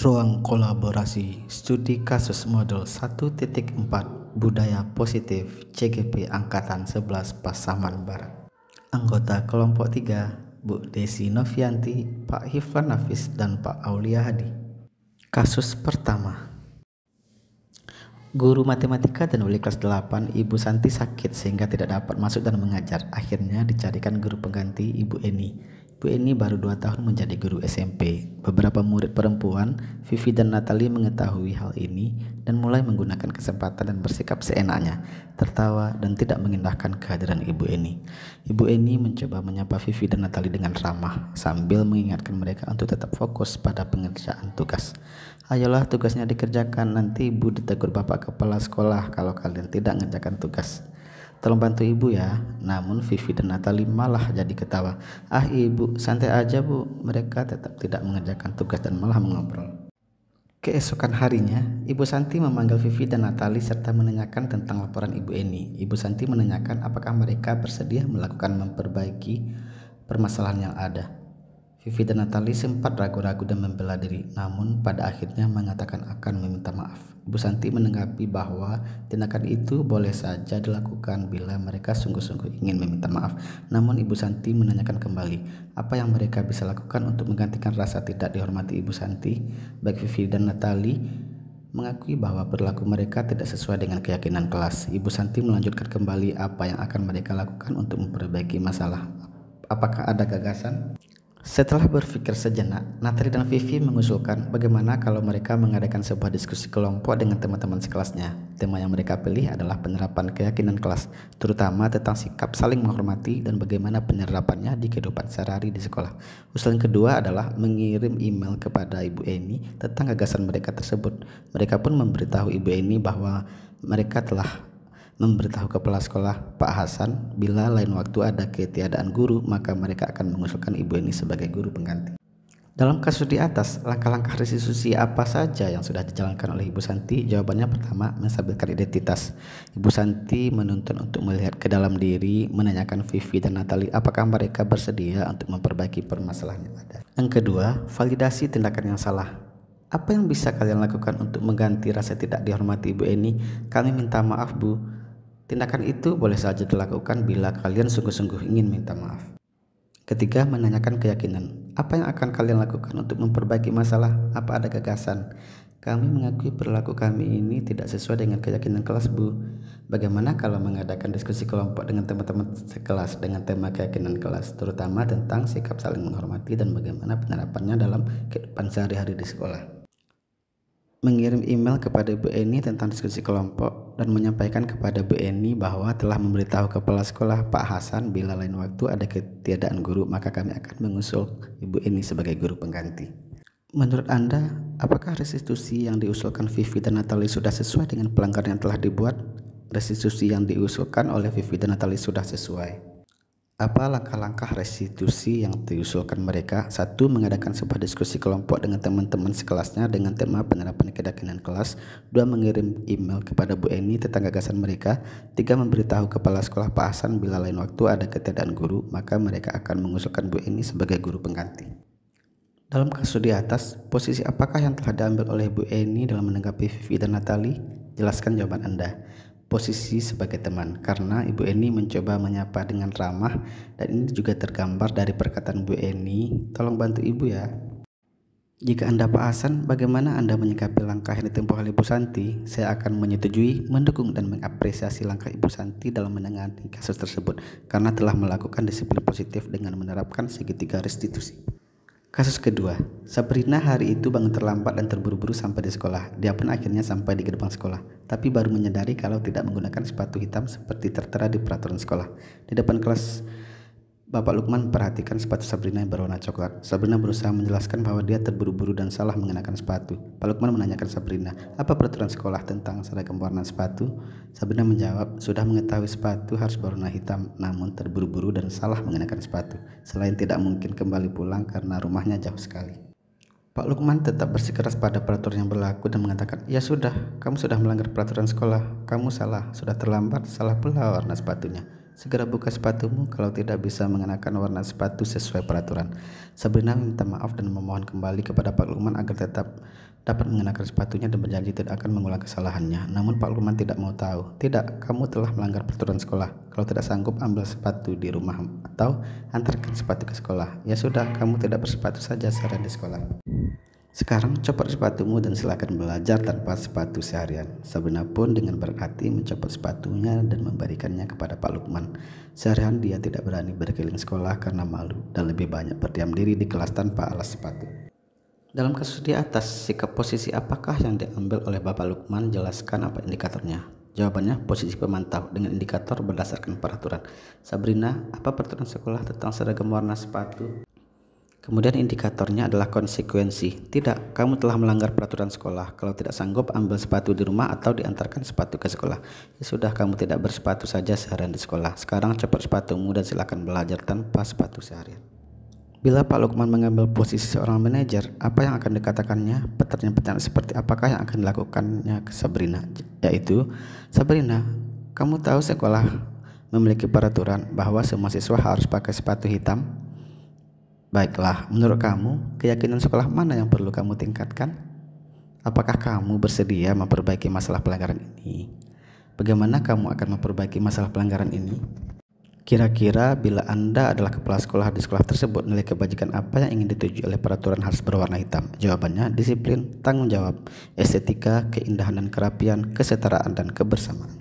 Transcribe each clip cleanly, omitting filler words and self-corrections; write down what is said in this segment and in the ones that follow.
Ruang Kolaborasi Studi Kasus Modul 1.4 Budaya Positif CGP Angkatan 11 Pasaman Barat. Anggota kelompok 3 Bu Desi Novianti, Pak Hiflan Nafis, dan Pak Aulia Hadi. Kasus pertama. Guru matematika dan wali kelas 8 Ibu Santi sakit sehingga tidak dapat masuk dan mengajar. Akhirnya dicarikan guru pengganti Ibu Eni. Ibu Eni baru 2 tahun menjadi guru SMP. Beberapa murid perempuan, Vivi dan Natali, mengetahui hal ini dan mulai menggunakan kesempatan dan bersikap seenaknya, tertawa dan tidak mengindahkan kehadiran Ibu Eni. Ibu Eni mencoba menyapa Vivi dan Natali dengan ramah sambil mengingatkan mereka untuk tetap fokus pada pengerjaan tugas. Ayolah, tugasnya dikerjakan, nanti ibu ditegur bapak kepala sekolah kalau kalian tidak mengerjakan tugas. Tolong bantu ibu ya. Namun Vivi dan Natali malah jadi ketawa. Ah ibu, santai aja bu. Mereka tetap tidak mengerjakan tugas dan malah mengobrol. Keesokan harinya, Ibu Santi memanggil Vivi dan Natali serta menanyakan tentang laporan Ibu Eni. Ibu Santi menanyakan apakah mereka bersedia melakukan memperbaiki permasalahan yang ada. Vivi dan Natali sempat ragu-ragu dan membela diri, namun pada akhirnya mengatakan akan meminta maaf. Ibu Santi menanggapi bahwa tindakan itu boleh saja dilakukan bila mereka sungguh-sungguh ingin meminta maaf. Namun Ibu Santi menanyakan kembali, apa yang mereka bisa lakukan untuk menggantikan rasa tidak dihormati Ibu Santi. Baik Vivi dan Natali mengakui bahwa perilaku mereka tidak sesuai dengan keyakinan kelas. Ibu Santi melanjutkan kembali apa yang akan mereka lakukan untuk memperbaiki masalah. Apakah ada gagasan? Setelah berpikir sejenak, Natali dan Vivi mengusulkan bagaimana kalau mereka mengadakan sebuah diskusi kelompok dengan teman-teman sekelasnya. Tema yang mereka pilih adalah penerapan keyakinan kelas, terutama tentang sikap saling menghormati dan bagaimana penerapannya di kehidupan sehari-hari di sekolah. Usulan kedua adalah mengirim email kepada Ibu Eni tentang gagasan mereka tersebut. Mereka pun memberitahu Ibu Eni bahwa mereka telah memberitahu kepala sekolah Pak Hasan bila lain waktu ada ketiadaan guru, maka mereka akan mengusulkan Ibu Eni sebagai guru pengganti. Dalam kasus di atas, langkah-langkah restitusi apa saja yang sudah dijalankan oleh Ibu Santi? Jawabannya pertama, menstabilkan identitas. Ibu Santi menuntun untuk melihat ke dalam diri, menanyakan Vivi dan Natali apakah mereka bersedia untuk memperbaiki permasalahan yang ada. Yang kedua, validasi tindakan yang salah. Apa yang bisa kalian lakukan untuk mengganti rasa tidak dihormati Ibu Eni? Kami minta maaf Bu. Tindakan itu boleh saja dilakukan bila kalian sungguh-sungguh ingin minta maaf. Ketiga, menanyakan keyakinan. Apa yang akan kalian lakukan untuk memperbaiki masalah? Apa ada gagasan? Kami mengakui perilaku kami ini tidak sesuai dengan keyakinan kelas Bu. Bagaimana kalau mengadakan diskusi kelompok dengan teman-teman sekelas dengan tema keyakinan kelas, terutama tentang sikap saling menghormati dan bagaimana penerapannya dalam kehidupan sehari-hari di sekolah. Mengirim email kepada Bu Eni tentang diskusi kelompok dan menyampaikan kepada Bu Eni bahwa telah memberitahu kepala sekolah Pak Hasan bila lain waktu ada ketiadaan guru, maka kami akan mengusul Ibu Eni sebagai guru pengganti. Menurut Anda, apakah restitusi yang diusulkan Vivi dan Natali sudah sesuai dengan pelanggaran yang telah dibuat? Restitusi yang diusulkan oleh Vivi dan Natali sudah sesuai. Apa langkah-langkah restitusi yang diusulkan mereka? 1. Mengadakan sebuah diskusi kelompok dengan teman-teman sekelasnya dengan tema penerapan keyakinan kelas. 2. Mengirim email kepada Bu Eni tentang gagasan mereka. 3. Memberitahu kepala sekolah Pak Hasan bila lain waktu ada ketiadaan guru, maka mereka akan mengusulkan Bu Eni sebagai guru pengganti. Dalam kasus di atas, posisi apakah yang telah diambil oleh Bu Eni dalam menanggapi Vivi dan Natali? Jelaskan jawaban Anda. Posisi sebagai teman, karena Ibu Eni mencoba menyapa dengan ramah, dan ini juga tergambar dari perkataan Bu Eni, tolong bantu ibu ya. Jika Anda Pak Hasan, bagaimana Anda menyikapi langkah yang ditempuh oleh Ibu Santi? Saya akan menyetujui, mendukung dan mengapresiasi langkah Ibu Santi dalam menangani kasus tersebut karena telah melakukan disiplin positif dengan menerapkan segitiga restitusi. Kasus kedua, Sabrina hari itu bangun terlambat dan terburu-buru sampai di sekolah. Dia pun akhirnya sampai di gerbang sekolah, tapi baru menyadari kalau tidak menggunakan sepatu hitam seperti tertera di peraturan sekolah. Di depan kelas, Bapak Lukman memperhatikan sepatu Sabrina yang berwarna coklat. Sabrina berusaha menjelaskan bahwa dia terburu-buru dan salah mengenakan sepatu. Pak Lukman menanyakan Sabrina, apa peraturan sekolah tentang seragam warna sepatu? Sabrina menjawab, sudah mengetahui sepatu harus berwarna hitam, namun terburu-buru dan salah mengenakan sepatu. Selain tidak mungkin kembali pulang karena rumahnya jauh sekali. Pak Lukman tetap bersikeras pada peraturan yang berlaku dan mengatakan, ya sudah, kamu sudah melanggar peraturan sekolah, kamu salah, sudah terlambat, salah pula warna sepatunya. Segera buka sepatumu kalau tidak bisa mengenakan warna sepatu sesuai peraturan. Sabrina meminta maaf dan memohon kembali kepada Pak Lukman agar tetap dapat mengenakan sepatunya dan berjanji tidak akan mengulang kesalahannya. Namun Pak Lukman tidak mau tahu. Tidak, kamu telah melanggar peraturan sekolah. Kalau tidak sanggup, ambil sepatu di rumah atau antarkan sepatu ke sekolah. Ya sudah, kamu tidak bersepatu saja seharian di sekolah. Sekarang copot sepatumu dan silakan belajar tanpa sepatu seharian. Sabrina pun dengan berat hati mencopot sepatunya dan memberikannya kepada Pak Lukman. Seharian dia tidak berani berkeliling sekolah karena malu dan lebih banyak berdiam diri di kelas tanpa alas sepatu. Dalam kasus di atas, sikap posisi apakah yang diambil oleh Bapak Lukman? Jelaskan apa indikatornya. Jawabannya posisi pemantau dengan indikator berdasarkan peraturan. Sabrina, apa peraturan sekolah tentang seragam warna sepatu? Kemudian indikatornya adalah konsekuensi. Tidak, kamu telah melanggar peraturan sekolah. Kalau tidak sanggup, ambil sepatu di rumah atau diantarkan sepatu ke sekolah. Ya sudah, kamu tidak bersepatu saja seharian di sekolah. Sekarang copot sepatumu dan silakan belajar tanpa sepatu seharian. Bila Pak Lukman mengambil posisi seorang manajer, apa yang akan dikatakannya? Pertanyaan-pertanyaan seperti apakah yang akan dilakukannya ke Sabrina? Yaitu, Sabrina, kamu tahu sekolah memiliki peraturan bahwa semua siswa harus pakai sepatu hitam? Baiklah, menurut kamu, keyakinan sekolah mana yang perlu kamu tingkatkan? Apakah kamu bersedia memperbaiki masalah pelanggaran ini? Bagaimana kamu akan memperbaiki masalah pelanggaran ini? Kira-kira bila Anda adalah kepala sekolah di sekolah tersebut, nilai kebajikan apa yang ingin dituju oleh peraturan harus berwarna hitam? Jawabannya, disiplin, tanggung jawab, estetika, keindahan dan kerapian, kesetaraan dan kebersamaan.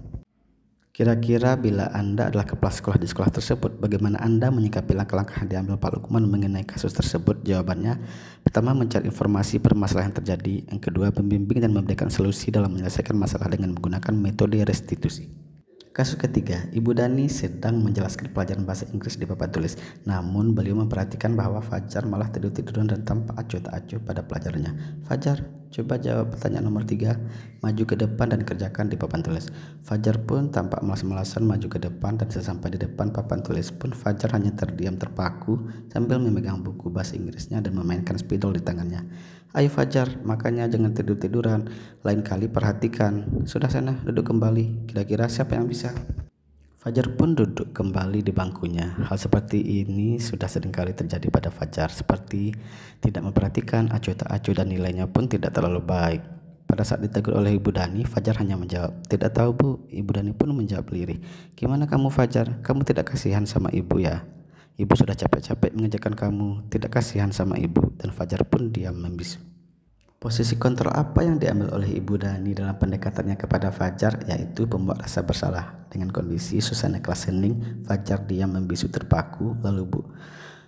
Kira-kira bila Anda adalah kepala sekolah di sekolah tersebut, bagaimana Anda menyikapi langkah-langkah yang diambil Pak Lukman mengenai kasus tersebut? Jawabannya, pertama mencari informasi permasalahan yang terjadi, yang kedua membimbing dan memberikan solusi dalam menyelesaikan masalah dengan menggunakan metode restitusi. Kasus ketiga, Ibu Dani sedang menjelaskan pelajaran bahasa Inggris di papan tulis. Namun beliau memperhatikan bahwa Fajar malah tidur-tiduran dan tampak acuh tak acuh pada pelajarannya. Fajar, coba jawab pertanyaan nomor 3. Maju ke depan dan kerjakan di papan tulis. Fajar pun tampak malas-malasan maju ke depan dan sesampai di depan papan tulis pun Fajar hanya terdiam terpaku sambil memegang buku bahasa Inggrisnya dan memainkan spidol di tangannya. Ayo Fajar, makanya jangan tidur-tiduran. Lain kali perhatikan. Sudah sana, duduk kembali. Kira-kira siapa yang bisa? Fajar pun duduk kembali di bangkunya. Hal seperti ini sudah seringkali terjadi pada Fajar, seperti tidak memperhatikan, acuh tak acuh dan nilainya pun tidak terlalu baik. Pada saat ditegur oleh Ibu Dani, Fajar hanya menjawab, "Tidak tahu Bu." Ibu Dani pun menjawab lirih, "Gimana kamu Fajar? Kamu tidak kasihan sama ibu ya? Ibu sudah capek-capek mengerjakan kamu, tidak kasihan sama ibu." Dan Fajar pun diam membisu. Posisi kontrol apa yang diambil oleh Ibu Dani dalam pendekatannya kepada Fajar, yaitu membuat rasa bersalah. Dengan kondisi suasana kelas hening, Fajar diam membisu terpaku, lalu Bu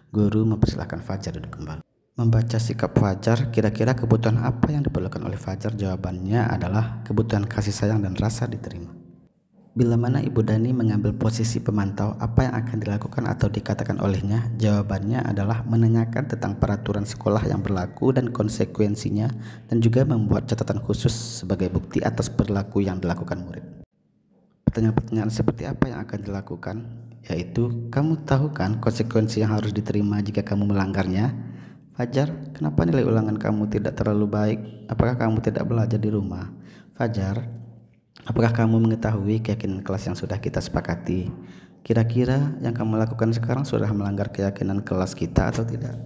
Guru mempersilahkan Fajar duduk kembali. Membaca sikap Fajar, kira-kira kebutuhan apa yang diperlukan oleh Fajar? Jawabannya adalah kebutuhan kasih sayang dan rasa diterima. Bila mana Ibu Dani mengambil posisi pemantau, apa yang akan dilakukan atau dikatakan olehnya? Jawabannya adalah menanyakan tentang peraturan sekolah yang berlaku dan konsekuensinya, dan juga membuat catatan khusus sebagai bukti atas perilaku yang dilakukan murid. Pertanyaan-pertanyaan seperti apa yang akan dilakukan? Yaitu, kamu tahu kan konsekuensi yang harus diterima jika kamu melanggarnya? Fajar, kenapa nilai ulangan kamu tidak terlalu baik? Apakah kamu tidak belajar di rumah? Fajar, apakah kamu mengetahui keyakinan kelas yang sudah kita sepakati? Kira-kira yang kamu lakukan sekarang sudah melanggar keyakinan kelas kita atau tidak?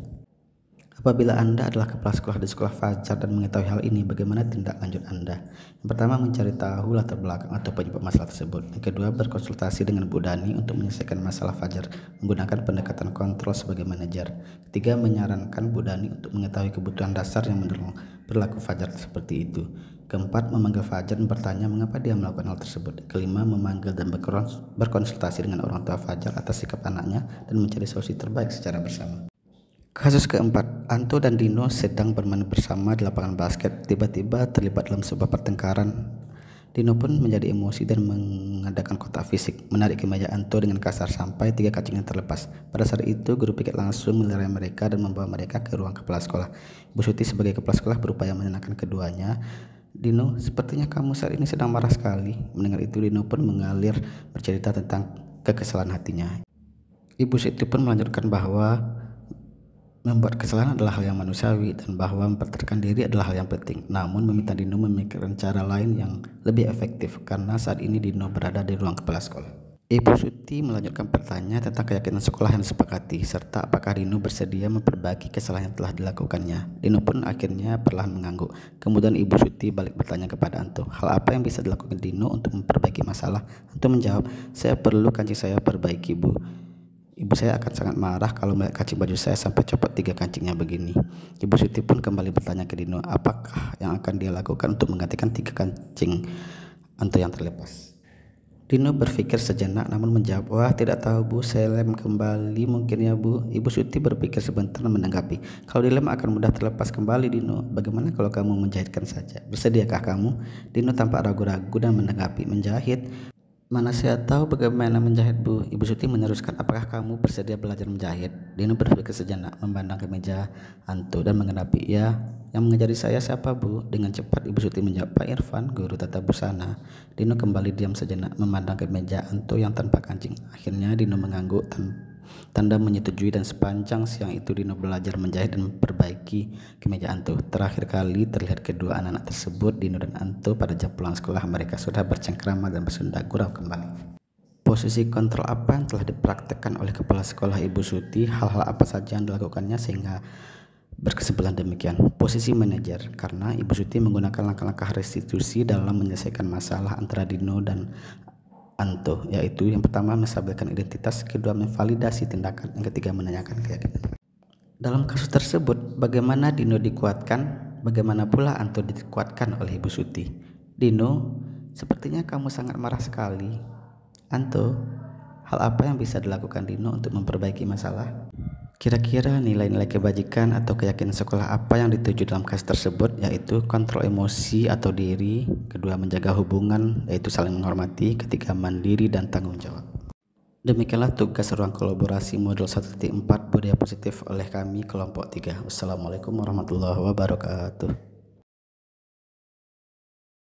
Apabila Anda adalah kepala sekolah di sekolah Fajar dan mengetahui hal ini, bagaimana tindak lanjut Anda? Yang pertama, mencari tahu latar belakang atau penyebab masalah tersebut. Yang kedua, berkonsultasi dengan Bu Dani untuk menyelesaikan masalah Fajar menggunakan pendekatan kontrol sebagai manajer. Ketiga, menyarankan Bu Dani untuk mengetahui kebutuhan dasar yang mendorong perilaku Fajar seperti itu. Keempat, memanggil Fajar dan bertanya mengapa dia melakukan hal tersebut. Kelima, memanggil dan berkonsultasi dengan orang tua Fajar atas sikap anaknya dan mencari solusi terbaik secara bersama. Kasus keempat, Anto dan Dino sedang bermain bersama di lapangan basket. Tiba-tiba terlibat dalam sebuah pertengkaran. Dino pun menjadi emosi dan mengadakan kontak fisik, menarik kemeja Anto dengan kasar sampai 3 kacingnya terlepas. Pada saat itu, guru piket langsung melerai mereka dan membawa mereka ke ruang kepala sekolah. Bu Suti sebagai kepala sekolah berupaya menenangkan keduanya. Dino, sepertinya kamu saat ini sedang marah sekali. Mendengar itu, Dino pun mengalir bercerita tentang kekesalan hatinya. Ibu Siti pun melanjutkan bahwa membuat kesalahan adalah hal yang manusiawi dan bahwa mempertahankan diri adalah hal yang penting. Namun meminta Dino memikirkan cara lain yang lebih efektif karena saat ini Dino berada di ruang kepala sekolah. Ibu Suti melanjutkan pertanyaan tentang keyakinan sekolah yang disepakati, serta apakah Dino bersedia memperbaiki kesalahan yang telah dilakukannya. Dino pun akhirnya perlahan mengangguk. Kemudian Ibu Suti balik bertanya kepada Anto, hal apa yang bisa dilakukan Dino untuk memperbaiki masalah? Anto menjawab, saya perlu kancing saya perbaiki, Bu. Ibu saya akan sangat marah kalau melihat kancing baju saya sampai copot 3 kancingnya begini. Ibu Suti pun kembali bertanya ke Dino, apakah yang akan dia lakukan untuk menggantikan 3 kancing Anto yang terlepas. Dino berpikir sejenak namun menjawab, wah tidak tahu Bu, saya lem kembali mungkin ya Bu. Ibu Suti berpikir sebentar dan menanggapi, kalau dilem akan mudah terlepas kembali Dino, bagaimana kalau kamu menjahitkan saja? Bersediakah kamu? Dino tampak ragu-ragu dan menanggapi, menjahit? Mana saya tahu bagaimana menjahit Bu. Ibu Suti meneruskan, apakah kamu bersedia belajar menjahit? Dino berpikir sejenak, memandang ke meja Anto dan mengenapi, ya, yang mengajari saya siapa Bu? Dengan cepat Ibu Suti menjawab, Pak Irfan, guru tata busana. Dino kembali diam sejenak, memandang ke meja Anto yang tanpa kancing. Akhirnya Dino mengangguk tanda menyetujui, dan sepanjang siang itu Dino belajar menjahit dan memperbaiki kemeja Anto. Terakhir kali terlihat kedua anak-anak tersebut, Dino dan Anto, pada jam pulang sekolah. Mereka sudah bercengkrama dan bersunda gurau kembali. Posisi kontrol apa yang telah dipraktekkan oleh kepala sekolah Ibu Suti? Hal-hal apa saja yang dilakukannya sehingga berkesimpulan demikian? Posisi manajer, karena Ibu Suti menggunakan langkah-langkah restitusi dalam menyelesaikan masalah antara Dino dan Anto, yaitu yang pertama menstabilkan identitas, kedua memvalidasi tindakan, yang ketiga menanyakan keyakinan. Dalam kasus tersebut, bagaimana Dino dikuatkan, bagaimana pula Anto dikuatkan oleh Ibu Suti? Dino, sepertinya kamu sangat marah sekali. Anto, hal apa yang bisa dilakukan Dino untuk memperbaiki masalah? Kira-kira nilai-nilai kebajikan atau keyakinan sekolah apa yang dituju dalam kasus tersebut, yaitu kontrol emosi atau diri, kedua menjaga hubungan yaitu saling menghormati, ketiga mandiri dan tanggung jawab. Demikianlah tugas ruang kolaborasi modul 1.4 budaya positif oleh kami kelompok 3. Wassalamualaikum warahmatullahi wabarakatuh.